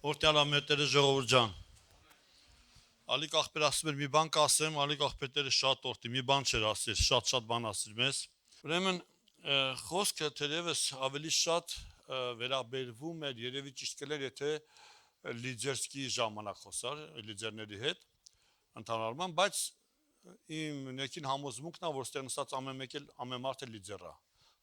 Օրտալամետերը ժողովուրդ ջան։ Ալիկ աղբեր ասում էր մի բան կասեմ, ալիկ աղբերները շատ օրտի, մի բան չէր ասել, շատ բան ասել մեզ։ Ուրեմն խոսքը թերևս ավելի շատ վերաբերվում էր երևի ճիշտ կլեր, եթե լիդերսկի ժամանակ խոսար լիդերների հետ ընդհանրապես, բայց իմ ներքին համոզմունքն է, որ ստեղ նստած ամեն մեկ էլ ամեն մարդ է լիդեր է։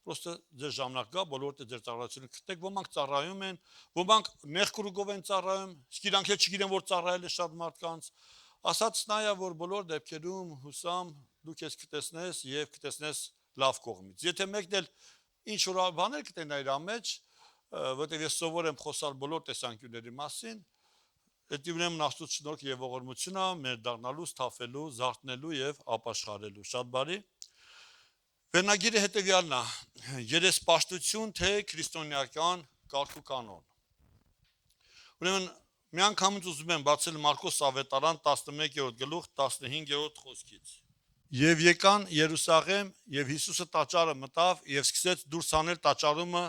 Պրոստը ձեր ժամանակ գա, բոլորը ձեր ծառայությունը գտնեք, ոմանք ծառայում են, ոմանք նեղ կրուգով են ծառայում, իսկ իրանք էլ չգիտեն, որ ծառայել է շատ մարդկանց։ Ասած նայա, որ բոլոր դեպքերում հուսամ դու քեզ կտեսնես եւ կտեսնես լավ կողմից։ Եթե մեկն էլ ինչ որ բաներ կտենա իր մեջ, որտեղ ես սովոր եմ խոսալ բոլոր տեսանկյունների մասին, դա ուրեմն Աստծո շնորհք եւ ողորմությունը մեր դառնալու, սթափելու, զարթնելու եւ ապաշխարելու։ Շատ բարի։ Վերնագիրը հետևյալն է. երեսպաշտություն թե քրիստոնեական կարգ ու կանոն։ Ուրեմն մի անգամից ուզում եմ բացել Մարկոս ավետարան 11-րդ գլուխ 15-րդ խոսքից։ Եվ եկան Երուսաղեմ, եւ Հիսուսը տաճարը մտավ եւ սկսեց դուրս հանել տաճարումը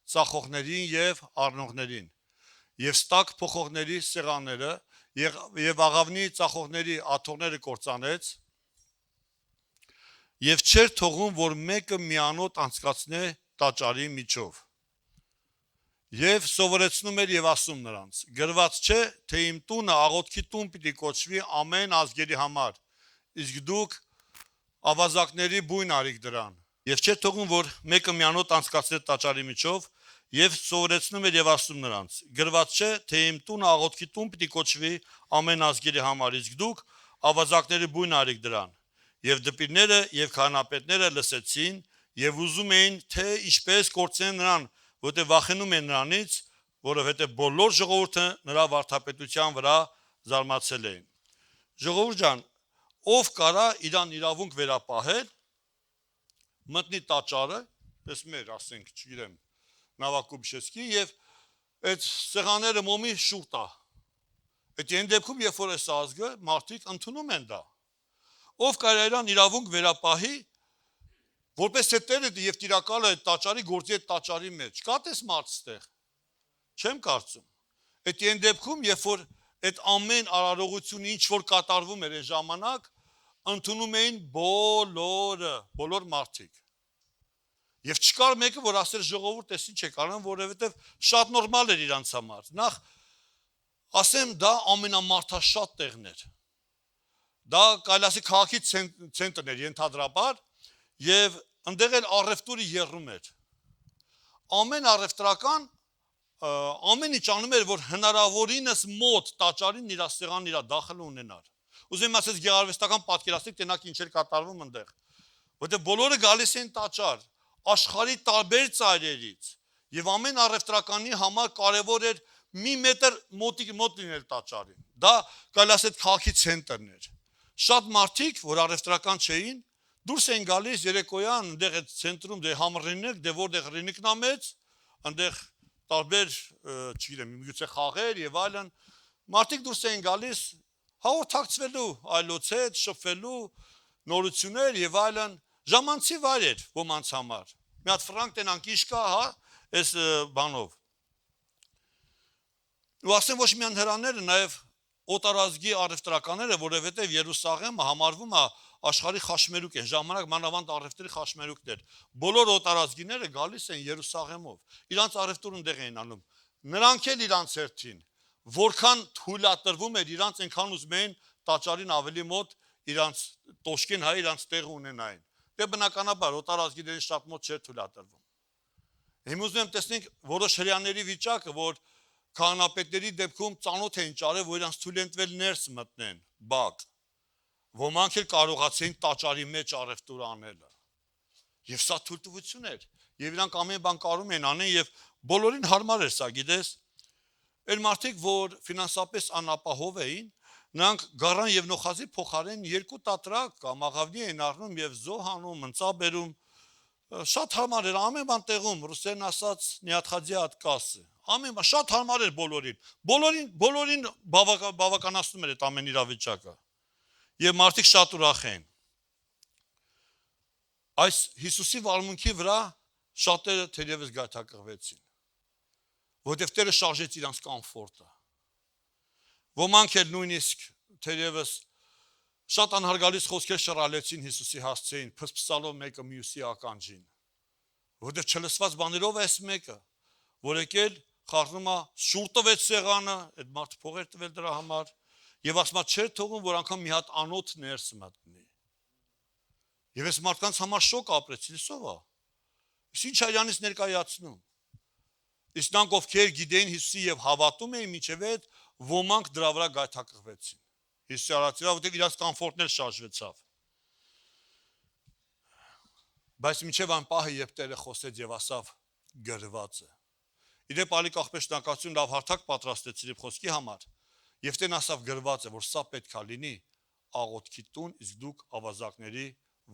ծախողներին եւ առնողներին, եւ ստակ փոխողների սեղանները եւ աղավնի ծախողների աթոռները կործանեց, եւ չէր թողում, որ մեկը միանոտ անցկացնե տաճարի միջով։ Եվ սովորեցնում էր եւ ասում նրանց. գրված չէ, թե իմ տունը աղոթքի տուն պիտի կոչվի ամեն ազգերի համար, իսկ դուք ավազակների բույն արիք դրան։ Եվ չէր թողում, որ մեկը միանոտ անցկացնե տաճարի միջով, եւ սովորեցնում էր եւ ասում նրանց. գրված չէ, թե իմ տունը աղոթքի տուն պիտի կոչվի ամեն ազգերի համար, իսկ դուք ավազակների բույն արիք դրան։ Եվ դպիրները եւ քահանապետները լսեցին եւ ուզում էին, թե ինչպես կորցնեն նրան, որտեղ վախենում են նրանից, որովհետեւ բոլոր ժողովուրդը նրա վարդապետության վրա զարմացել էին։ Ժողովուրդ ջան, ով կարա իրան իրավունք վերապահել, մտնի տաճարը, պես մեր ասենք, չգիտեմ, Նավակուբշեսկի եւ այդ սեղանները մոմի շուռ տա։ Այդ այն դեպքում, երբ որ այս ազգը մարդիկ ընդունում են դա, ով կարա իրան իրավունք վերապահի, որպես թե տերը եւ տիրակալը տաճարի գործի այդ տաճարի մեջ։ Կա տես մարդ ստեղ։ Չեմ կարծում։ Այդ այն դեպքում, երբ որ այդ ամեն արարողությունը ինչ որ կատարվում էր այն ժամանակ, ընդունում էին բոլոր մարդիկ։ Եվ չկար մեկը, որ ասեր ժողովուրդ, էս ինչ է կարող, որովհետև շատ նորմալ էր իրանց համար։ Նախ ասեմ, դա ամենամարդաշատ տեղն էր։ Դա Կայլասի քաղաքի ցենտրն էր ենթադրաբար, եւ այնտեղ էլ առևտուրը եռում էր։ Ամեն առևտրական ամեն ինչ անում էր, որ հնարավորինս մոտ տաճարին իր սեղանն իր դախլը ունենար։ Ուզում եմ ասել գեղարվեստական պատկերացրեք, տենակ ինչ էր կատարվում այնտեղ։ Որտեղ բոլորը գալիս են տաճար, աշխարհի տարբեր ծայրերից, եւ ամեն առևտրականի համար կարեւոր էր մի մետր մոտ լինել տաճարին։ Դա Կայլասի այդ քաղաքի ցենտրն էր։ Շատ մարդիկ, որ առևտրական չէին, դուրս էին գալիս երեկոյան, այնտեղ այդ ցենտրում դե համռինեք, դե որտեղ ռինիկն է մեծ, այնտեղ տարբեր, չգիտեմ, միգուցե խաղեր եւ այլն, մարդիկ դուրս էին գալիս հաղորդակցվելու այլոց հետ, շփվելու, նորություններ եւ այլն, ժամանցի վայր էր ոմանց համար։ Մի հատ ֆրանկ տենանք ինչ կա, հա, այս բանով։ Ու ասեմ ոչ միայն հրաները, նաեւ օտարազգի առևտրականները, որովհետեւ Երուսաղեմը համարվում է աշխարհի խաշմերուկ է, ժամանակ մանավանդ առևտրի խաշմերուկն էր։ Բոլոր օտարազգիները գալիս են Երուսաղեմով։ Իրանց առևտուրն այնտեղ էին անում։ Նրանք էլ իրանց հերթին, որքան թույլատրվում էր իրանց, այնքան ուզում էին տաճարին ավելի մոտ իրանց տոշկեն հայ իրանց տեղ ունենային։ Դե բնականաբար օտարազգիներին շատ մոտ չէր թույլատրվում։ Հիմա ուզում եմ տեսնենք որոշ հрьяաների վիճակը, որ քահանապետների դեպքում ծանոթ էին ճարել, որ իրանց թույլ են տվել ներս մտնեն, բակ։ Ոմանք էլ կարողացեին տաճարի մեջ առևտուր անելը։ Եվ սա թույլտվություն էր։ Եվ իրանք ամեն բան կարում են անեն եւ բոլորին հարմար էր սա, գիտես։ Այդ մարդիկ, որ ֆինանսապես անապահով էին, նրանք գարան եւ նոխազի փոխարեն երկու տատրակ կամ աղավնի էին առնում եւ զոհանում, ընծաբերում։ Շատ հարմար էր ամեն բան տեղում, ռուսերեն ասած նիաթխադի ատկասը։ Ամեն բան շատ հարմար էր բոլորին բավականացնում էր այդ ամեն իրավիճակը։ Եվ մարդիկ շատ ուրախ էին։ Այս Հիսուսի վարմունքի վրա շատերը թերևս գայթակղվեցին, որովհետև Տերը շարժեց իրանց կոմֆորտը։ Ոմանք էլ նույնիսկ թերևս շատ անհարգալից խոսքեր շռալեցին Հիսուսի հասցեին, փսփսալով մեկը մյուսի ականջին։ Որտեղ չլսված բաներով էս մեկը, որ եկել խառնում է շուռ տվեց սեղանը, այդ մարդը փող էր տվել դրա համար, եւ ասма չէր թողում, որ անգամ մի հատ անոթ ներս մտնի։ Եվ այս մարդկանց համար շոկ ապրեցի, լսով է։ Ինչ այրանից ներկայացնում։ Իսկ նրանք ովքեր գիտեին Հիսուսի եւ հավատում էին միջև այդ, ոմանք դրա վրա գայթակղվեցին։ Հիսուսի արածիվա, որտեղ իրաց կոմֆորտն էլ շարժվեցավ։ Բայց միջև այն պահը, երբ Տերը խոսեց եւ ասավ գրված է։ Իրեւ ալի կախպես շնորհակալություն լավ հարթակ պատրաստեցի իր խոսքի համար։ Եվ Տերն ասավ գրված է, որ սա պետքա լինի աղոթքի տուն, իսկ դուք ավազակների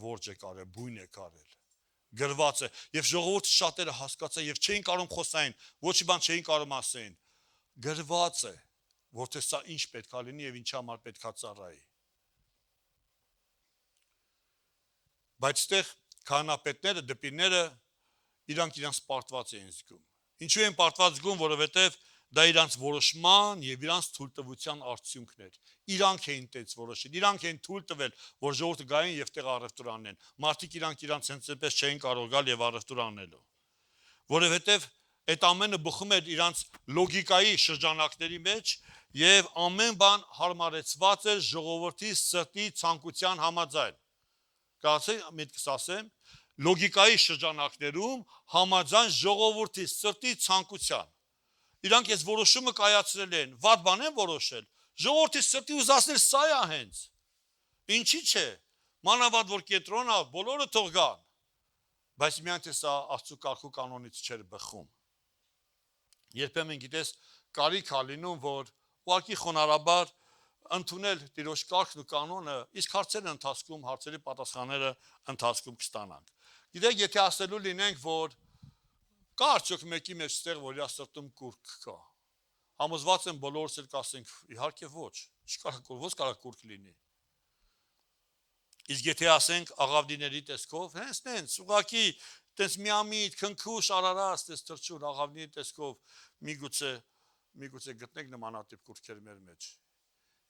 որջը կարել, բույն է կարել։ Գրված է, եւ ժողովուրդը շատերը հասկացան եւ չէին կարող խոսային, ոչ մի բան չէին կարող ասեին։ Գրված է, որտեղ սա ինչ պետքա լինի եւ ինչի համար պետքա ծառայի։ Բայց այդտեղ քահանապետները, դպիրները իրանք պարտված էին զգում։ Ինչու են պարտված զգում, որովհետեւ դա իրանք որոշման եւ իրանք թույլտվության արդյունքն էր։ Իրանք էին տենց որոշել, իրանք էին թույլ տվել, որ ժողովուրդը գային եւ տեղ առևտուր անեն։ Մարդիկ իրանք հենց չէին կարող գալ եւ առևտուր անելու։ Որովհետեւ այդ ամենը բխում էր իրանք լոգիկայի շրջանակների մեջ եւ ամեն բան հարմարեցված էր ժողովրդի սրտի ցանկության համաձայն։ Կարծես միտքս ասեմ, լոգիկայի շրջանակներում համաձայն ժողովրդի սրտի ցանկության։ Իրանք այս որոշումը կայացրել են, վատ բան են որոշել։ Ժողովրդի սրտի ուզածներ սա է հենց։ Ինչի՞ չէ։ Մանավանդ որ կենտրոնը բոլորը թող գան։ Բայց միայն թե սա Աստծո կարգու կանոնից չէր բխում։ Երբեմն գիտես, կարիք է լինում, որ ուղղակի խոնարհաբար ընդունել Տիրոջ կարգն ու կանոնը, իսկ հարցերի ընթացքում, հարցերի պատասխանները ընթացքում կստանանք։ Գիտեք, եթե ասելու լինենք, որ կա արդյոք մեկի մեջ ստեղ, որ իր սրտում կուրք կա։ Համոզված եմ բոլորս էլ կասենք, իհարկե ոչ, ո՞նց կարող կուրք լինի։ Իսկ եթե ասենք աղավնիների տեսքով, հենց ուղղակի տես միամիտ, քնքուշ, արարած, տես թրջուր աղավնիի տեսքով միգուցե գտնենք նմանատիպ կուրքեր մեր մեջ։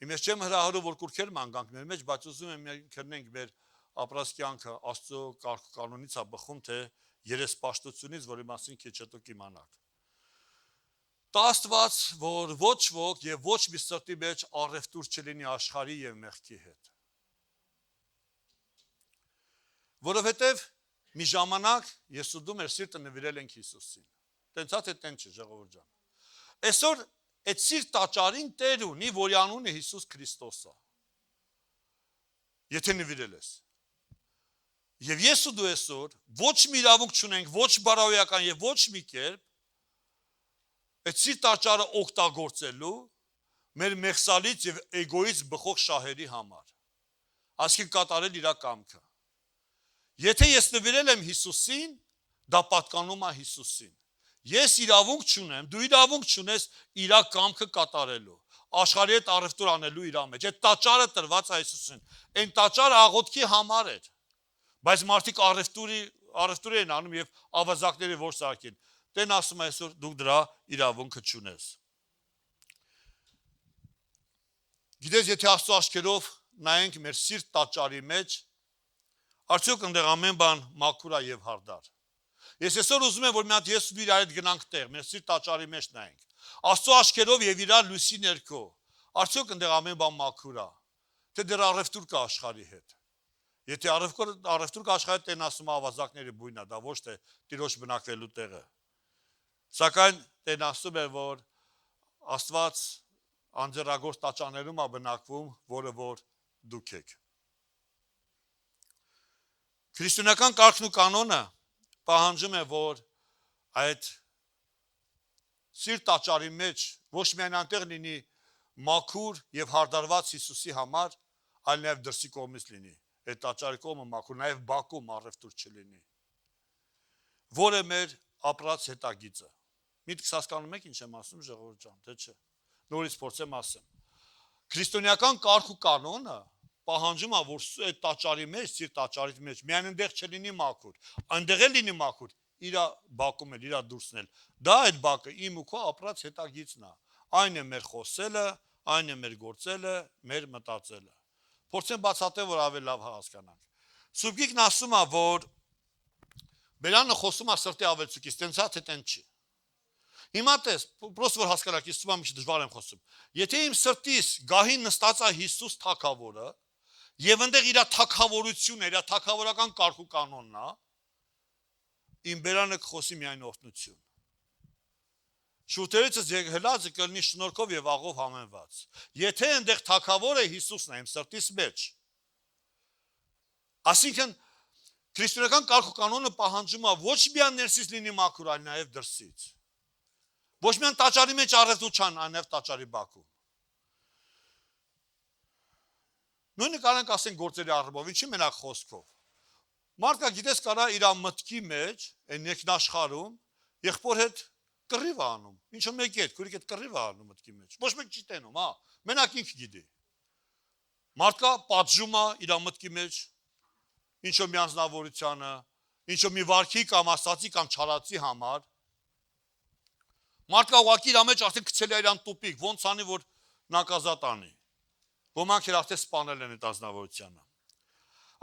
Իմես չեմ հրահրում, որ կուրքեր ման գանք մեր մեջ, բայց ուզում եմ քննենք մեր ապրած կյանքը Աստծո կարգ կանոնից է բխում, թե երեսպաշտությունից, որի մասին քիչ հետո կիմանանք։ Տա Աստված, որ ոչ ոք եւ ոչ մի սրտի մեջ առևտուր չլինի աշխարհի եւ մեղքի հետ։ Որովհետեւ մի ժամանակ ես ու դու մեր սիրտը նվիրել ենք Հիսուսին։ Տենցա թե տեն չէ, ժողովուրդ ջան։ Այսօր այդ սիրտ տաճարին Տեր ունի, որի անունը Հիսուս Քրիստոս է։ Եթե նվիրել ես։ Եվ ես ու դու այսօր ոչ մի իրավունք չունենք, ոչ բարոյական եւ ոչ մի կերպ այդ սիրտ տաճարը օգտագործելու մեր մեղսալից եւ էգոից բխող շահերի համար։ Այսինքն կատարել իր կամքը։ Եթե ես նվիրել եմ Հիսուսին, դա պատկանում է Հիսուսին։ Ես իրավունք չունեմ, դու իրավունք չունես իր կամքը կատարելու, աշխարհի հետ առևտուր անելու իր մեջ։ Այդ տաճարը տրված է Հիսուսին։ Այն տաճարը աղոթքի համար էր։ Բայց մարդիկ առևտուր են անում եւ ավազակների որ սարքին։ Տեն ասում է այսօր դու դրա իրավունքը չունես։ Գիտես, եթե Աստծո աչքերով նայենք մեր սիրտ տաճարի մեջ, արդյոք այնտեղ ամեն բան մաքուր է եւ հարդար։ Ես այսօր ուզում եմ, որ մի հատ ես ու իրար հետ գնանք տեղ, մեր սիրտ տաճարի մեջ նայենք։ Աստծո աչքերով եւ իրար լույսի ներքո, արդյոք այնտեղ ամեն բան մաքուր է, թե դեռ առևտուր կա աշխարհի հետ։ Եթե առևտուր կա աշխարհի հետ, Տերն ասում է ավազակների բույն է, դա ոչ թե Տիրոջ բնակվելու տեղը։ Սակայն Տերն ասում է, որ Աստված անձեռագործ տաճարներում է բնակվում, որը որ դուք եք։ Քրիստոնեական կարգն ու կանոնը պահանջում է, որ այդ սիրտ տաճարի մեջ ոչ միայն այնտեղ լինի մաքուր եւ հարդարված Հիսուսի համար, այլ նաեւ դրսի կողմից լինի։ Այդ տաճարի կողմը մաքուր, նաեւ բակում առևտուր չլինի։ Որը մեր ապրած հետագիծը։ Միտքս հասկանում եք ինչ եմ ասում, ժողովուրդ ջան, թե չէ։ Նորից փորձեմ ասեմ։ Քրիստոնեական կարգ ու կանոնը պահանջում է, որ այդ տաճարի մեջ, սիրտ տաճարի մեջ միայն այնտեղ չլինի մաքուր, այնտեղ էլ լինի մաքուր, իր բակում էլ, իր դուրսն էլ։ Դա այդ բակը իմ ու քո ապրած հետագիծն է։ Այն է մեր խոսելը, այն է մեր գործելը, մեր մտածելը։ Փորձեմ բացատրել, որ ավելի լավ հասկանանք։ Սուբգիկն ասում է, որ Բերանը խոսում է սրտի ավելցուկից, տենց է, թե տենց չի։ Հիմա տես, պրոստը որ հասկանաք, ես թվում է մի քիչ դժվար եմ խոսում։ Եթե իմ սրտիս գահին նստած է Հիսուս թագավորը, եւ այնտեղ իր թագավորությունը, իր թագավորական կարգ ու կանոնն է, իմ բերանը կխոսի միայն օրհնություն։ Շուտերից հլածը կլինի շնորհքով եւ աղով համենված։ Եթե այնտեղ թագավորը Հիսուսն է իմ սրտիս մեջ, ասինքն քրիստոնեական կարգ ու կանոնը պահանջում է ոչ միայն ներսից լինի մաքուր, այլ նաեւ դրսից։ Ոչ միայն տաճարի մեջ առևտության, այլ նաեւ տաճարի բակում։ Նույնը կարող ենք ասենք գործերի առումով, ինչի մենակ խոսքով։ Մարդը գիտես կարա իր մտքի մեջ, այն ներքնաշխարհում, եղբոր հետ կռիվ անում։ Ինչո մեկի հետ, քուրիկի հետ կռիվ անում մտքի մեջ։ Ոչ մեկ չի տենում, հա։ Մենակ ինքը գիտի։ Մարդը պատժում է իր մտքի մեջ ինչո մի անձնավորությանը, ինչո մի վարքի կամ աստծի կամ չարացի համար։ Մարդը ուղղակի իր մեջ արդեն գցել է իրան տուպիկ, ոնց անի որ նակազատ անի։ Ոմանք էլ արդեն սպանել են այդ անձնավորությանը։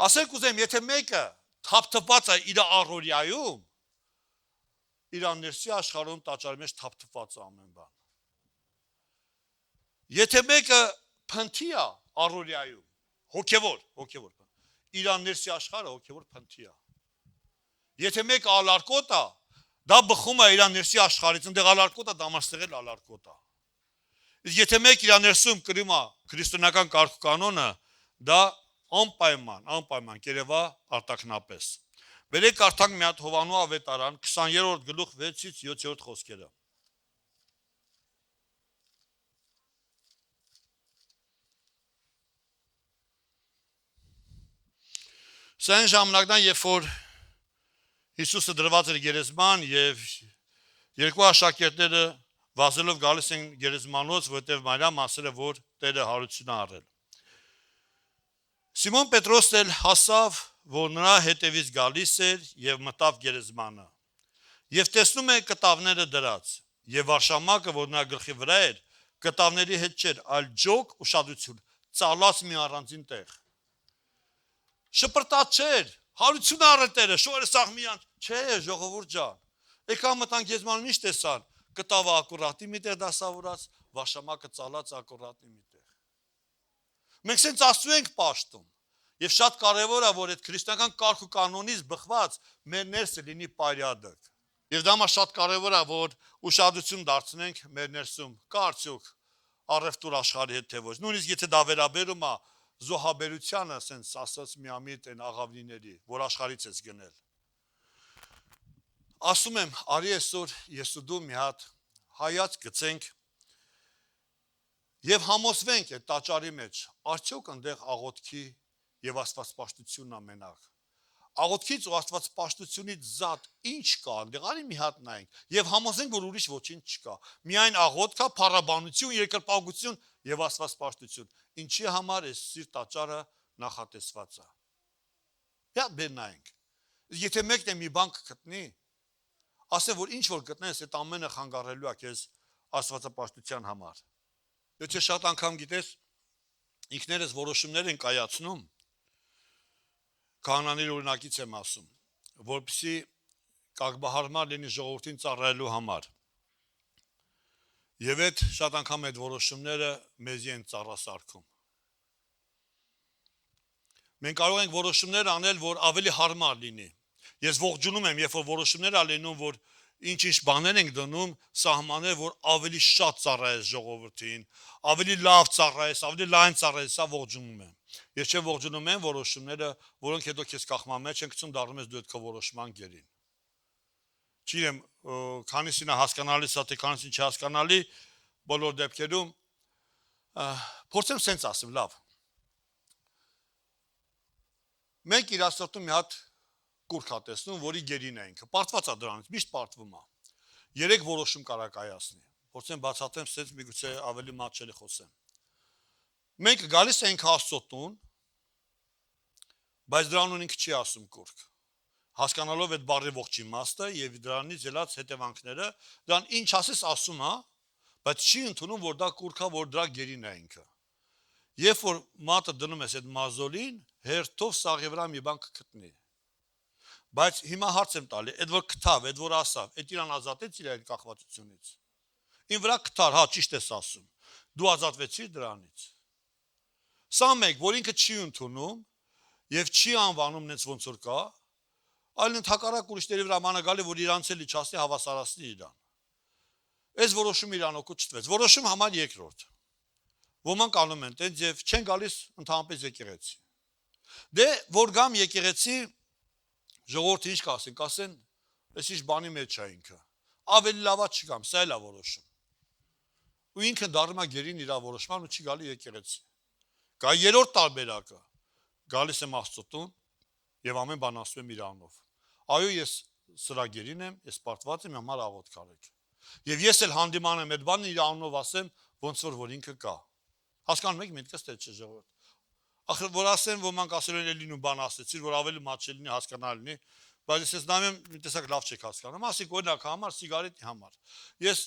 Ասենք ուզեմ, եթե մեկը թափթփված է իր առօրյայում, իր ներսի աշխարհում տաճարի մեջ թափթփված է ամեն բան։ Եթե մեկը փնթի է առօրյայում, հոգևոր, իր ներսի աշխարհը հոգևոր փնթի է։ Եթե մեկը ալարկոտ է, դա բխում է իր ներսի աշխարհից, այնտեղ ալարկոտ է, դամաստեղել ալարկոտ է։ Իսկ եթե մեկ իր ներսում կրում է քրիստոնեական կարգ ու կանոնը, դա անպայման կերևա արտակնապես։ Վերեք կարդանք մի հատ Հովանու ավետարան 20-րդ գլուխ 6-ից 7-րդ խոսքերը։ Սա այն ժամանակն է, երբ որ Հիսուսը դրված էր գերեզման եւ երկու աշակերտները վազելով գալիս են գերեզմանոց, որտեղ Մարիամ ասել է, որ Տերը հարություն է առել։ Սիմոն Պետրոսն էլ հասավ, որ նրա հետևից գալիս էր եւ մտավ գերեզմանը։ Եվ տեսնում է կտավները դրած, եւ վարշամակը, որ նրա գլխի վրա էր, կտավների հետ չէր, այլ ջոկ ուշադրություն, ծալած մի առանձին տեղ։ Շպրտած չէր, հարություն առել Տերը, շորը սաղ միան, չէ, ժողովուրդ ջան։ Եկա մտան գերեզմանը ինչ տեսան, կտավը ակուրատի մի տեղ դասավորած, վարշամակը ծալած ակուրատի մի տեղ։ Մենք սենց Աստծու ենք պաշտում։ Եվ շատ կարևոր է, որ այդ քրիստոնեական կարգ ու կանոնից բխված մեր ներսը լինի պարյադակ։ Եվ դա շատ կարևոր է, որ ուշադրություն դարձնենք մեր ներսում, կա արդյոք առևտուր աշխարհի հետ թե ոչ։ Նույնիսկ եթե դա վերաբերում է զոհաբերությանը, ասենց ասած միամիտ են աղավնիների, որ աշխարհից ես գնել։ Ասում եմ, արի այսօր ես ու դու մի հատ հայաց գցենք եւ համոզվենք այդ տաճարի մեջ, արդյոք այնտեղ աղոթքի եւ աստվածպաշտությունն ամենակ։ Աղոթքից ու աստվածպաշտությունից զատ ինչ կա, այնտեղ արի մի հատ նայենք եւ համոզենք, որ ուրիշ ոչինչ չկա։ Միայն աղոթք կա, փառաբանություն, երկրպագություն եւ աստվածպաշտություն։ Ինչի համար է սիրտ տաճարը նախատեսված է։ Հա բերնայինք։ Եթե մեկն է մի բան կգտնի, ասե որ ինչ որ գտնես, այդ ամենը խանգարելու է քեզ աստվածապաշտության համար։ Եթե շատ անգամ գիտես, ինքներս որոշումներ են կայացնում, քահանաների օրինակից եմ ասում, որպեսզի կարգահարմար լինի ժողովրդին ծառայելու համար։ Եվ այդ շատ անգամ այդ որոշումները մեզի են ծառասարքում։ Մենք կարող ենք որոշումներ անել, որ ավելի հարմար լինի։ Ես ողջունում եմ, երբ որ որոշումներ ա լինում, որ ինչ-ինչ բաներ ենք դնում, սահմաններ, որ ավելի շատ ծառայես ժողովրդին, ավելի լավ ծառայես, ավելի լայն ծառայես, սա ողջունում եմ։ Ես չեմ ողջունում են որոշումները, որոնք հետո քեզ կախմամեջ են գցում, դառնում ես դու այդ քո որոշման գերին։ Չգիտեմ, քանիսին է հասկանալի, սա թե քանիսին չհասկանալի, բոլոր դեպքերում փորձեմ սենց ասեմ, լավ։ Մենք իր ասորտում մի հատ կուրք հա տեսնում, որի գերին է ինքը, պարտված է դրանից, միշտ պարտվում է։ 3 որոշում կարա կայացնի։ Փորձեմ բացատրեմ, սենց միգուցե ավելի մատչելի խոսեմ։ Մենք գալիս ենք Աստծո տուն, բայց դրանուն ինքը չի ասում կուրք։ Հասկանալով այդ բառի ողջ իմաստը եւ դրանից ելած հետևանքները, դրան ինչ ասես ասում, հա, բայց չի ընդունում, որ դա կուրքա, որ դրա գերին է ինքը։ Երբ որ մատը դնում ես այդ մազոլին, հերթով սաղի վրա մի բան կգտնի։ Բայց հիմա հարց եմ տալի, այդ որ գտավ, այդ որ ասավ, այդ իրան ազատեց իր այդ կախվածությունից։ Ին վրա գտար, հա, ճիշտ ես ասում։ Դու ազատվեցիր դրանից։ Սա մեկ, որ ինքը չի ընդունում եւ չի անվանում նենց ոնց որ կա, այլ ընդհակառակ ուրիշների վրա մանագալի, որ իրանց էլի չասի հավասարացնի իրան։ Այս որոշումը իրան օգուտ չտվեց։ Որոշում համար երկրորդ։ Ոմանք անում են տենց եւ չեն գալիս ընդհանրապես եկեղեցի։ Դե որ գամ եկեղեցի, ժողովուրդը ինչ կասեն, այս ինչ բանի մեջ է ինքը։ Ավելի լավա չգամ, սա էլ է որոշում։ Ու ինքը դառնում է գերին իր որոշման ու չի գալի եկեղեցի։ Կա երրորդ տարբերակը։ Գալիս եմ Աստծո տուն եւ ամեն բան ասում եմ իր անունով։ Այո, ես սրա գերին եմ, ես պարտված եմ համար աղոթք արեք։ Եվ ես էլ հանդիմանեմ այդ բանը իր անունով ասեմ, ոնց որ ինքը կա։ Հասկանում եք միտքս թե չէ ժողովուրդ։ Ախր որ ասեն, ոմանք ասել են լինում բան ասեցիր, որ ավելի մաչել լինի, հասկանալ լինի, բայց ես նայում եմ, մի տեսակ լավ չեք հասկանում։ Ասիկ օրինակ համար, սիգարետի համար։ Ես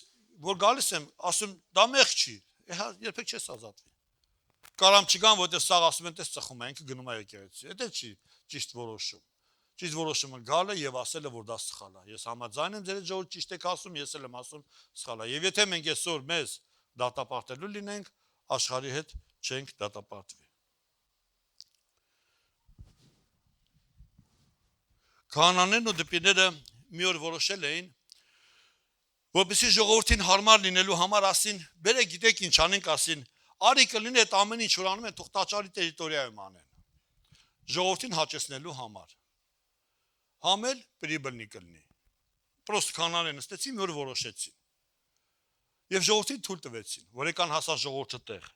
որ գալիս եմ, ասում դա մեղ չի, երբեք չես ազատվի։ Կարամ չգամ, որտեղ սաղ ասում են, տես ծխում է, ինքը գնում է եկեղեցի։ Դա չի ճիշտ որոշում։ Ճիշտ որոշումը գալը եւ ասելը, որ դա սխալ է։ Ես համաձայն եմ ձեր ժողովուրդ ճիշտ եք ասում, ես էլ եմ ասում սխալ է։ Եվ եթե մենք այսօր մեզ դատապարտելու լինենք, աշխարհի հետ չենք դատապարտվի։ Քահանաներն ու դպիները մի օր որոշել էին, որպեսզի ժողովրդին հարմար լինելու համար ասին, բերեք գիտեք ինչ անենք, ասին, արի կլինի այդ ամեն ինչ որ անում են, թող տաճարի տերիտորիայում անեն։ Ժողովրդին հաճեցնելու համար։ Համել պրիբլնի կլինի։ Պրոստ քահանաները նստեցին, մի օր որոշեցին։ Եվ ժողովրդին թույլ տվեցին, որ եկան հասան ժողովրդը տեղ։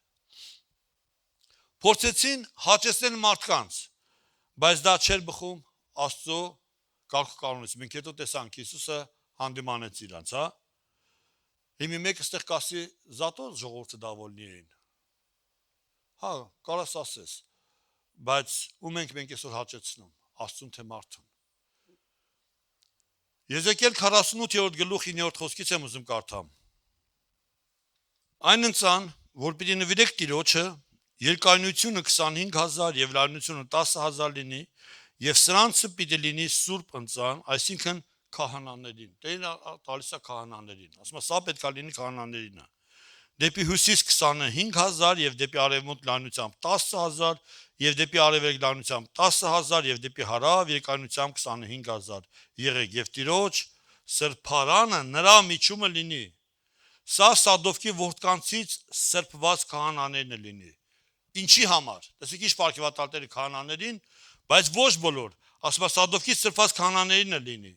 Փորձեցին հաճեցնել մարդկանց, բայց դա չէր բխում Աստծո կարգ-կանոնից։ Մենք հետո տեսանք Հիսուսը հանդիմանեց իրանց, հա։ Հիմա մեկը ստեղ կասի զատո ժողովուրդը դավոլնի էին։ Հա, կարաս ասես, բայց ում ենք մենք այսօր հաճեցնում, Աստծուն թե մարդուն։ Եզեկիել 48-րդ գլուխ 9-րդ խոսքից եմ ուզում կարդամ։ Այն ընծան, որ պիտի նվիրեք Տիրոջը, երկայնությունը 25000 եւ լայնությունը 10000 լինի, եւ սրանցը պիտի լինի սուրբ ընծան, այսինքն քահանաներին։ Տերը տալիս է քահանաներին։ Ասում է, սա պետք է լինի քահանաներինը։ Դեպի հյուսիս 25000 եւ դեպի արևմուտք լայնությամբ 10000 եւ դեպի արևելք լայնությամբ 10000 եւ դեպի հարավ երկայնությամբ 25000 եղեք եւ Տիրոջ սրբարանը նրա միջումը լինի։ Սա Սադովկի որդկանցից սրբված քահանաներն է լինի։ Ինչի համար։ Տեսեք ինչ պարգևատալտերի քահանաներին, բայց ոչ բոլոր, ասում է Սադովկի սրբված քահանաներն է լինի,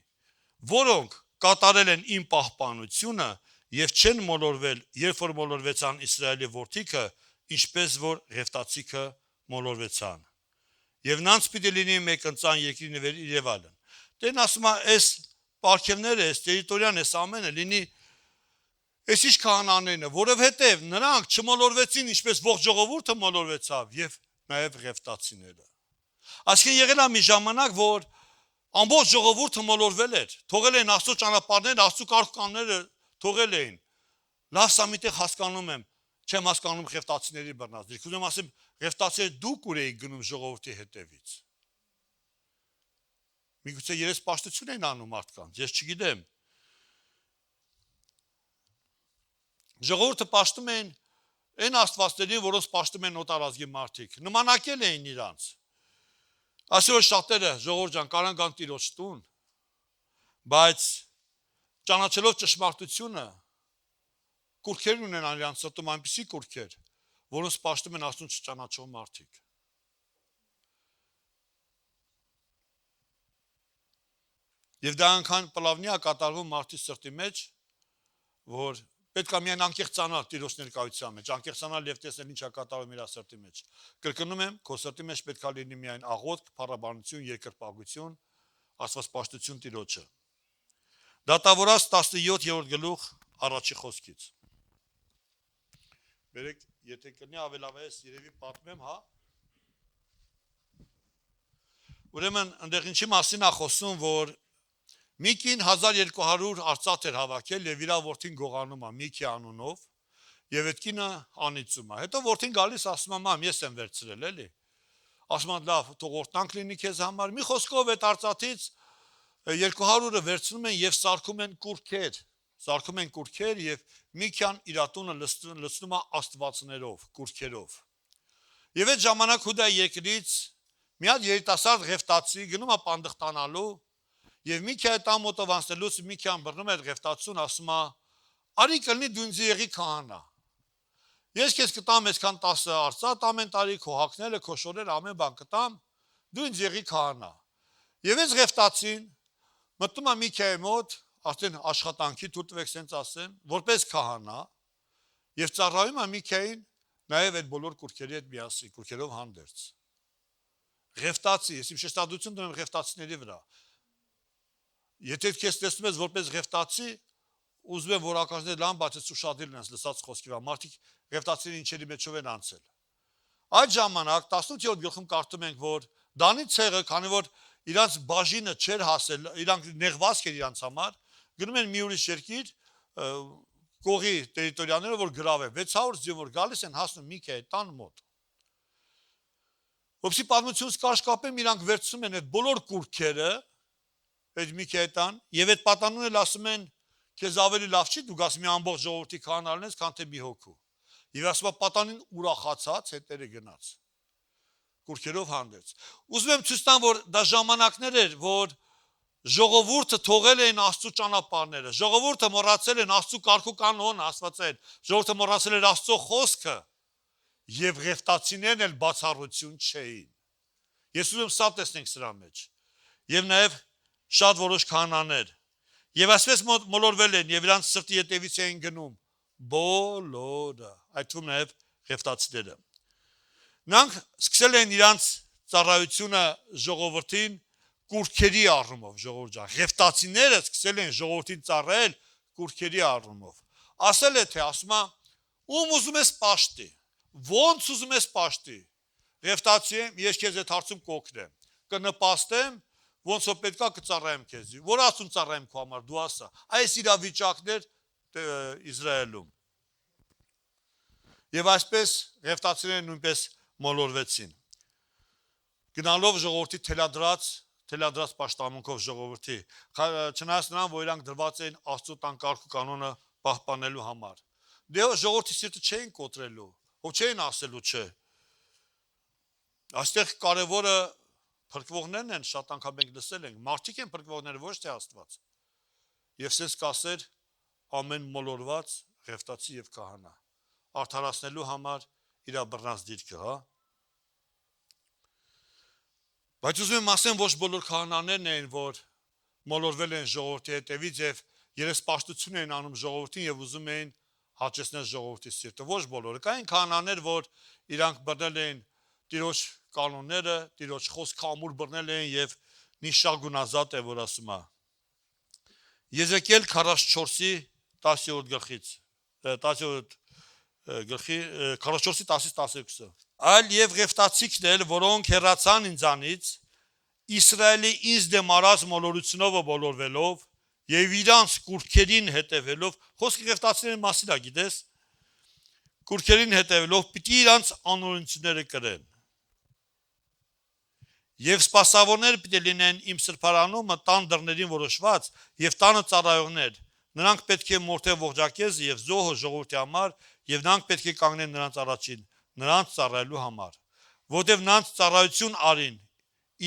որոնք կատարել են իմ պահպանությունը եւ չեն մոլորվել, երբ որ մոլորվեցան Իսրայելի որդիքը, ինչպես որ Ղեֆտացիքը մոլորվեցան։ Եվ նրանց պիտի լինի մեկ ընծան երկրի նվեր եւ այլն։ Տերն ասում է, այս պարգևները, այս տերիտորիան, այս ամենը լինի այս ինչ քահանաներն է, որովհետեւ նրանք չմոլորվեցին, ինչպես ողջ ժողովուրդը մոլորվեցավ եւ նաեւ Ղեֆտացիները։ Այսինքն եղել է մի ժամանակ, որ ամբողջ ժողովուրդը մոլորվել էր, թողել են Աստծո ճանապարհները, Աստծո կարգ-կանոնները թողել էին։ Լավ սա միտեղ հասկանում եմ, չեմ հասկանում Ղեֆտացիների բռնածները։ Ուզում ասեմ, Ղեֆտացիները դուք ուր էիք գնում ժողովրդի հետևից։ Միգուցե երեսպաշտություն են անում մարդկանց, ես չգիտեմ։ Ժողովուրդը պաշտում էին այն աստվածներին, որոնց պաշտում են օտարազգի մարդիկ։ Նմանակել էին իրանց։ Այսօր շատերը ժողովուրդ ջան կարան գան Տիրոջ տուն, բայց ճանաչելով ճշմարտությունը կուրքեր ունենան իրանց սրտում այնպիսի կուրքեր, որոնց պաշտում են Աստծուն չճանաչող մարդիկ։ Եվ դա անգամ պլավնի է կատարվում մարդի սրտի մեջ, որ պետք է միայն անկեղծանալ Տիրոջ ներկայության մեջ, անկեղծանալ եւ տեսնել ինչ է կատարվում իր սրտի մեջ։ Կրկնում եմ, քո սրտի մեջ պետք է լինի միայն աղոթք, փառաբանություն, երկրպագություն, աստվածպաշտություն Տիրոջը։ Դատավորաց 17-րդ գլուխ առաջի խոսքից։ Բերեք, եթե կլինի ավելավես երևի պատմեմ, հա։ Ուրեմն այնտեղ ինչի մասին է խոսում, որ մի կին 1200 արծաթ էր հավաքել եւ իր որդին գողանում է Միքի անունով, եւ այդ կինը անիծում է։ Հետո որդին գալիս ասում է՝ «Մամ, ես եմ վերցրել, էլի»։ Ասում է՝ «Լավ, թող օրտնանք լինի քեզ համար»։ Մի խոսքով այդ արծաթից 200-ը վերցնում են եւ սարքում են կուրքեր եւ մի քան իրատունը լցնում է աստվածներով, կուրքերով։ Եվ այդ ժամանակ Հուդա երկրից մի հատ երիտասարդ ղեֆտացի գնում է պանդխտանալու եւ մի քիչ այդ ամոտով անցնելուց մի քիչ բռնում է այդ ղեֆտացուն, ասում է՝ «Արի կլինի դու ինձ եղի քահանա։ Ես քեզ կտամ այսքան 10 արծաթ ամեն տարի, քո հագները, քո շորերը, ամեն բան կտամ, դու ինձ եղի քահանա»։ Եվ այս ղեֆտացին մտնում է Միքայի մոտ, արդեն աշխատանքի թույլ տվեք սենց ասեմ, որպես քահանա եւ ծառայում է Միքային նաեւ այդ բոլոր կուրքերի հետ միասին, կուրքերով հանդերձ։ Ղեֆտացի, ես իմ շեշտադրություն դնում եմ ղեֆտացիների վրա։ Եթե քեզ տեսնում ես որպես ղեֆտացի, ուզում եմ որ ականջները լան բացես ուշադիր լինես լսած խոսքի վրա, մարդիկ ղեֆտացիների ինչերի մեջով են անցել։ Այդ ժամանակ 18-րդ գլխում կարդում ենք, որ Դանի ցեղը, քանի որ իրանց բաժինը չէր հասել, իրանք նեղված էր իրանց համար, գնում են մի ուրիշ երկիր, կողի տերիտորիաները, որ գրավեն, 600 զինվոր գալիս են հասնում Միքայի տան մոտ։ Որպեսզի պատմությունից կարճ կապեմ, իրանք վերցնում են այդ բոլոր կուրքերը, այդ Միքայի տան, եւ այդ պատանուն էլ ասում են, քեզ ավելի լավ չի դու գաս մի ամբողջ ժողովրդի քահանա լինես, քան թե մի հոգու։ Եվ ասում է պատանին ուրախացած հետերը գնաց։ Կուրքերով հանդերձ։ Ուզում եմ ցույց տամ, որ դա ժամանակներ էր, որ ժողովուրդը թողել էին Աստծո ճանապարհները, ժողովուրդը մոռացել են Աստծո կարգ ու կանոնը, Աստվածային, ժողովուրդը մոռացել էր Աստծո խոսքը, եւ ղեֆտացիներն էլ բացառություն չէին։ Ես ուզում եմ սա տեսնենք սրա մեջ։ Եվ նաեւ շատ որոշ քահանաներ։ Եվ այսպես մոլորվել են եւ իրանց սրտի ետևից էին գնում բոլորը, այդ թվում նաեւ ղեֆտացիները։ Նրանք սկսել են իրանց ծառայությունը ժողովրդին կուրքերի առումով, ժողովուրդ ջան, ղեֆտացիները սկսել են ժողովրդին ծառայել կուրքերի առումով։ Ասել է թե, ասում է, ում ուզում ես պաշտի, ոնց ուզում ես պաշտի։ Ղեֆտացի եմ, ես քեզ այդ հարցում կօգնեմ, կնպաստեմ, ոնց որ պետքա կծառայեմ քեզ։ Որ ասում ծառայեմ քո համար, դու ասա։ Այս իրավիճակներ Իսրայելում։ Եվ այսպես ղեֆտացիները նույնպես մոլորվեցին։ Գնալով ժողովրդի թելադրած պաշտամունքով ժողովրդի, չնայած նրան, որ իրանք դրված էին Աստծո տան կարգ ու կանոնը պահպանելու համար։ Դե ժողովրդի սիրտը չէին կոտրելու, ով չէին ասելու չէ։ Այստեղ կարևորը փրկվողներն են, շատ անգամ մենք լսել ենք, մարդիկ են փրկվողները, ոչ թե Աստված։ Եվ սենց կասեր ամեն մոլորված ղեֆտացի եւ քահանա, արդարացնելու համար իր բռնած դիրքը, հա։ Բայց ուզում եմ ասեմ, ոչ բոլոր քահանաներն էին, որ մոլորվել են ժողովրդի հետևից եւ երեսպաշտություն էին անում ժողովրդին եւ ուզում էին հաճեցնել ժողովրդի սիրտը, ոչ բոլորը։ Կային քահանաներ, որ իրանք բռնել էին Տիրոջ կանոնները, Տիրոջ խոսքը ամուր բռնել էին եւ նիշագունազատ է, որ ասում է։ Եզեկիել 44-ի 10-րդ գլխից, 10-րդ գլխի 44-ի 10-ից 12-ը։ Այլ եւ ղեֆտացիքն էլ, որոնք հեռացան ինձանից, Իսրայելի ինձ դեմ արած մոլորությունով բոլորվելով եւ իրանց կուրքերին հետևելով, խոսքը ղեֆտացիների մասին է, գիտես, կուրքերին հետևելով պիտի իրանց անօրենությունները կրեն։ Եվ սպասավորներ պիտի լինեն իմ սրբարանում տան դռներին որոշված եւ տանը ծառայողներ, նրանք պետք է մորթեն ողջակեզը եւ զոհը ժողովրդի համար եւ նրանք պետք է կանգնեն նրանց առաջին, նրանց ծառայելու համար, որտեւ նրանց ծառայություն արին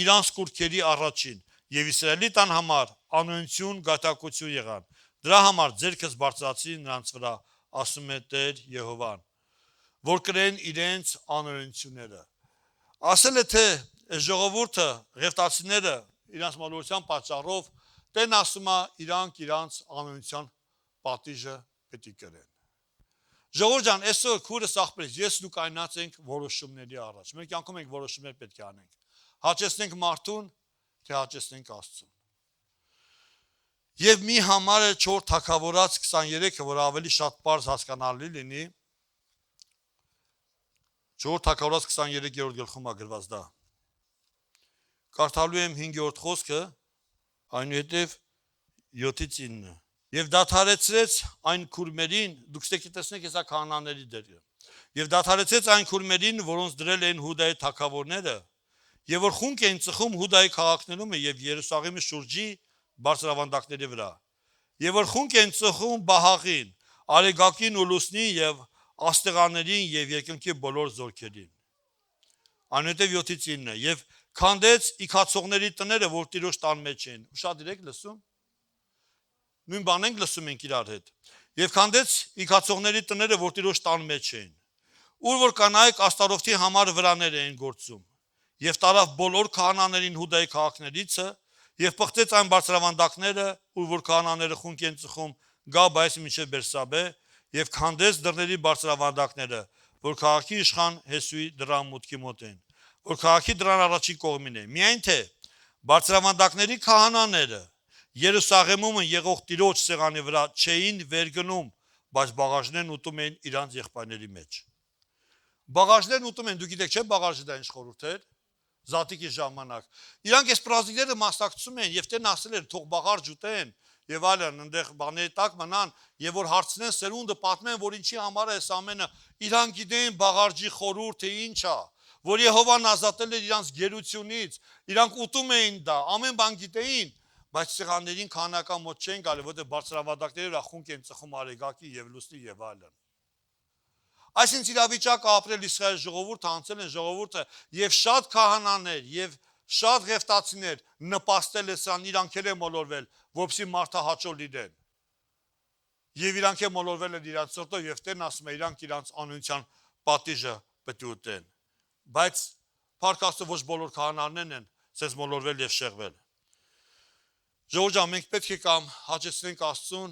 իրանց կուրքերի առաջին եւ Իսրայելի տան համար անօրենություն գատակություն եղան, դրա համար ձերքս բարձրացրին նրանց վրա, ասում է Տեր Եհովան, որ կրեն իրենց անօրենությունները։ Ասել է թե ժողովուրդը, ղեֆտացիները իրանց մոլորության պատճառով Տերն ասում է իրանք իրանց անօրենության պատիժը պետք է կրեն։ Ժողովուրդ ջան, այսօր քուրս աղբերից ես դու կայնած ենք որոշումների առաջ։ Մեր կյանքում ենք որոշումներ պետք է անենք։ Հաճեցնենք մարդուն, թե հաճեցնենք Աստծուն։ Եվ մի համարը 4 թագավորած 23-ը, որ ավելի շատ բարձ հասկանալի լինի, 4 թագավորած 23-րդ գլխում է գրված դա։ Կարդալու եմ 5-րդ խոսքը, այնուհետև 7-ից 9։ Եվ դադարեցրեց այն քուրմերին, դուք տեսնեք հեսա քահանաների դերը։ Եվ դադարեցրեց այն քուրմերին, որոնց դրել էին Հուդայի թագավորները, եւ որ խունկ էին ծխում Հուդայի քաղաքներում եւ Երուսաղեմի շուրջի բարձրավանդակների վրա։ Եվ որ խունկ էին ծխում Բահաղին, Արեգակին ու Լուսնին եւ Աստեղաներին եւ երկնքի բոլոր զորքերին։ Այնուհետև 7-ից 9 եւ քանդեց իքացողների տները, որ Տիրոջ տան մեջ են։ Ուշադիր եք լսում։ Նույն բանն ենք լսում ենք իրար հետ։ Եվ քանդեց իքացողների տները, որ Տիրոջ տան մեջ են։ Ուր որ կանայք Աստարոթի համար վրաներ էին գործում։ Եվ տարավ բոլոր քահանաներին Հուդայի քաղաքներիցը եւ պղծեց այն բարձրավանդակները, ուր որ քահանաները խունկ են ծխում Գաբայից մինչև Բերսաբե, եւ քանդեց դռների բարձրավանդակները, որ քաղաքի իշխան Հեսուի դրան մուտքի մոտ են, որ քաղաքի դրան առաջին կողմին է։ Միայն թե բարձրավանդակների քահանաները Երուսաղեմում եղող Տիրոջ սեղանի վրա չէին վերգնում, բայց բաղաժներն ուտում էին իրանց եղբայրների մեջ։ Բաղաժներն ուտում են, դուք գիտեք չէ՞ բաղաժը դա ինչ խորհուրդ էր։ Զատիկի ժամանակ։ Իրանք այս պրազնիկները մասնակցում են եւ տեն ասել էր թող բաղարջ ուտեն եւ այլն, այնտեղ բաների տակ մնան եւ որ հարցնեն սերունդը պատմեն, որ ինչի համար է այս ամենը, իրանք գիտեն բաղարջի խորհուրդը ինչ է, որ Եհովան ազատել էր իրանց գերությունից, իրանք ուտում էին դա, ամեն բան գիտեին, բայց սեղաններին քահանական մոտ չեն գալի, որտեղ բարձրավանդակների վրա խունկ են ծխում Արեգակի եւ Լուսնի եւ այլն։ Այսինքն իրավիճակը ապրել Իսրայել ժողովուրդը, անցել են ժողովուրդը եւ շատ քահանաներ եւ շատ ղեֆտացիներ նպաստել է սան, իրանք էլ են մոլորվել, որպեսզի մարդը հաճո լինեն։ Եվ իրանք էլ մոլորվել են իրանց սրտով եւ Տերն ասում է իրանք իրանց անօնության պատիժը պետք է ուտեն։ Բայց փառք Աստծո ոչ բոլոր քահանաներն են ցես մոլորվել եւ շեղվել։ Ժողովուրդ ջան, մենք պետք է կամ հաճեցնենք Աստծուն,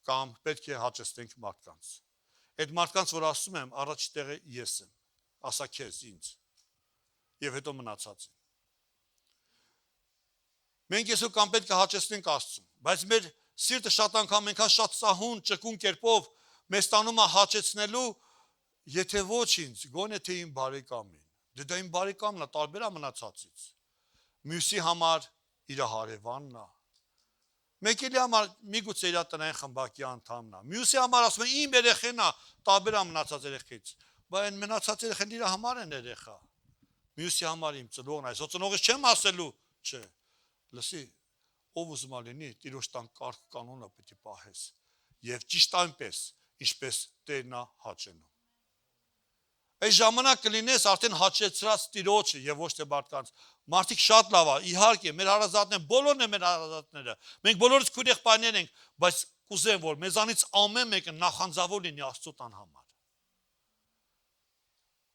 կամ պետք է հաճեցնենք մարդկանց։ Այդ մարդկանց, որ ասում եմ, առաջ տեղը ես եմ, ասա քեզ ինձ եւ հետո մնացածին։ Մենք այսօր կամ պետք է հաճեցնենք Աստծուն, բայց մեր սիրտը շատ անգամ այնքան շատ սահուն, ճկուն կերպով մեզ տանում է հաճեցնելու, եթե ոչ ինձ, գոնե թե իմ բարեկամին։ Դա իմ բարեկամն է, տարբեր է մնացածից։ Մյուսի համար իր հարևանն է։ Մեկի համար միգուցե իր տնային խմբակի անդամն է։ Մյուսի համար ասում են իմ երեխեն է, տարբեր է մնացած երեխից։ Բայց մնացած երեխեն իր համար են երեխա։ Մյուսի համար իմ ծնողն է։ Այսօ ծնողից չեմ ասելու, չէ։ Լսի, ով ուզում է լինի, Տիրոջ տան կարգ կանոնը պետք է պահես։ Եվ ճիշտ այնպես, ինչպես Տերն է հաճենում։ Այս ժամանակ կլինես արդեն հաճեցրած Տիրոջը եւ ոչ թե մարդկանց։ Մարդիկ շատ լավ է, իհարկե, մեր հարազատներն, բոլորն են մեր հարազատները։ Մենք բոլորս քույր եղբայրներ ենք, բայց կուզեմ, որ մեզանից ամեն մեկը նախանձավոր լինի Աստծո տան համար։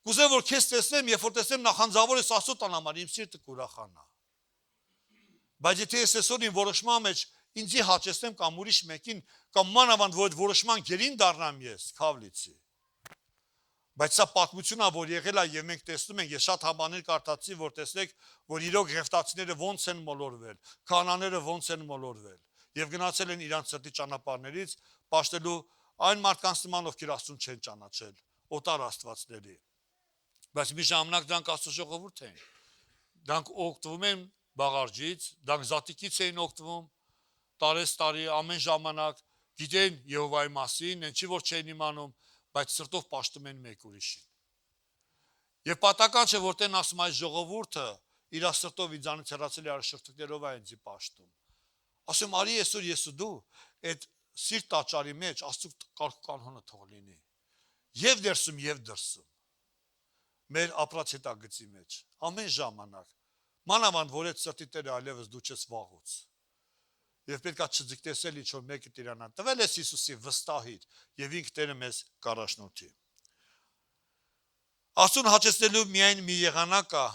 Կուզեմ, որ քեզ տեսնեմ, երբ որ տեսնեմ նախանձավոր ես Աստծո տան համար, իմ սիրտը կուրախանա։ Բայց եթե ես այսօր իմ որոշման մեջ ինձի հաճեցնեմ կամ ուրիշ մեկին, կամ մանավանդ որ այդ որոշման գերին դառնամ ես, քավ լիցի։ Բայց սա պատմություն է, որ եղել է եւ մենք տեսնում ենք, ես շատ համաներ կարդացի, որ տեսնեք, որ իրոք ղեֆտացիները ոնց են մոլորվել, քահանաները ոնց են մոլորվել եւ գնացել են իրանց սրտի ճանապարհներից, պաշտելու այն մարդկանց նման, ովքեր Աստծուն չեն ճանաչել, օտար աստվածների։ Բայց մի ժամանակ դրանք Աստծո ժողովուրդ են։ Դրանք օգտվում են բաղարջից, դրանք զատիկից էին օգտվում, տարեստարի ամեն ժամանակ գիտեն Եհովայի մասին, ինչի որ չեն իմանում, բայց սրտով պաշտում են մեկ ուրիշին։ Եվ պատական չէ, որ Տերն ասում այս ժողովուրդը իր սրտով ինձանից հեռացել է արշրտիկներով է ինձի պաշտում։ Ասում արի այսօր ես ու դու այդ սիրտ տաճարի մեջ Աստծո կարգ կանոնը թող լինի։ Եվ դերսում եւ դրսում։ Մեր ապրած հետագծի մեջ ամեն ժամանակ մանավանդ որ այդ սրտի Տերը այլևս դու չես վաղուց։ Եվ պետքա չձգտեսել ինչ որ մեկը Տիրանան տվել ես Հիսուսի վստահիր եւ ինքը Տերը մեզ կառաջնորդի։ Աստուն հաճեցնելու միայն մի եղանակ է,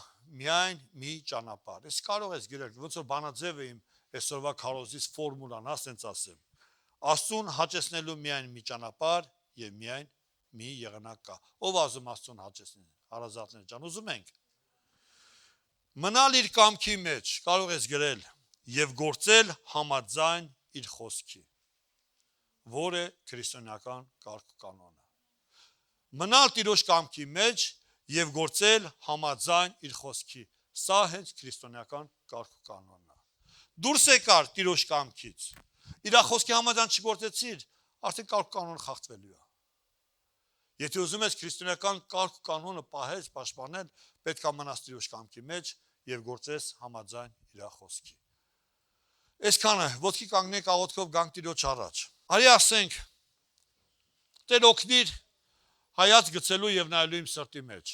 միայն մի ճանապարհ։ Ես կարող ես գրել, ոնց որ բանաձևը իմ այսօրվա քարոզից ֆորմուլան, ասենց ասեմ։ Աստուն հաճեցնելու միայն մի ճանապարհ եւ միայն մի եղանակ կա։ Ով ասում Աստուն հաճեցնել, հարազատներ ջան, ուզում ենք։ Մնալ իր կամքի մեջ, կարող ես գրել եւ գործել համաձայն իր խոսքի, որը քրիստոնեական կարգ կանոնը։ Մնալ Տիրոջ կամքի մեջ եւ գործել համաձայն իր խոսքի, սա հենց քրիստոնեական կարգ կանոնն է։ Դուրս եկար Տիրոջ կամքից, իր խոսքի համաձայն չգործեցիր, արդեն կարգ կանոնը խախտվելու է։ Եթե ուզում ես քրիստոնեական կարգ կանոնը պահես, պաշտպանել, պետք է մնաս Տիրոջ կամքի մեջ եւ գործես համաձայն իր խոսքի։ Այսքանը, ոտքի կանգնեք, աղոթքով գանք Տիրոջ առաջ։ Արի ասենք, Տեր օգնիր հայաց գցելու եւ նայելու իմ սրտի մեջ։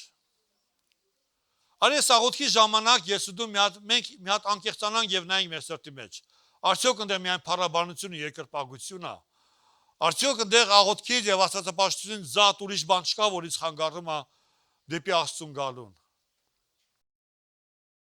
Արի այս աղոթքի ժամանակ ես ու դու մենք մի հատ անկեղծանանք եւ նայենք մեր սրտի մեջ։ Արդյոք ընդ միայն փառաբանությունը, երկրպագությունն է։ Արդյոք ընդեղ աղոթքից եւ աստվածապաշտությունից զատ ուրիշ բան չկա, որ ինձ խանգարում է դեպի Աստծուն գալուն։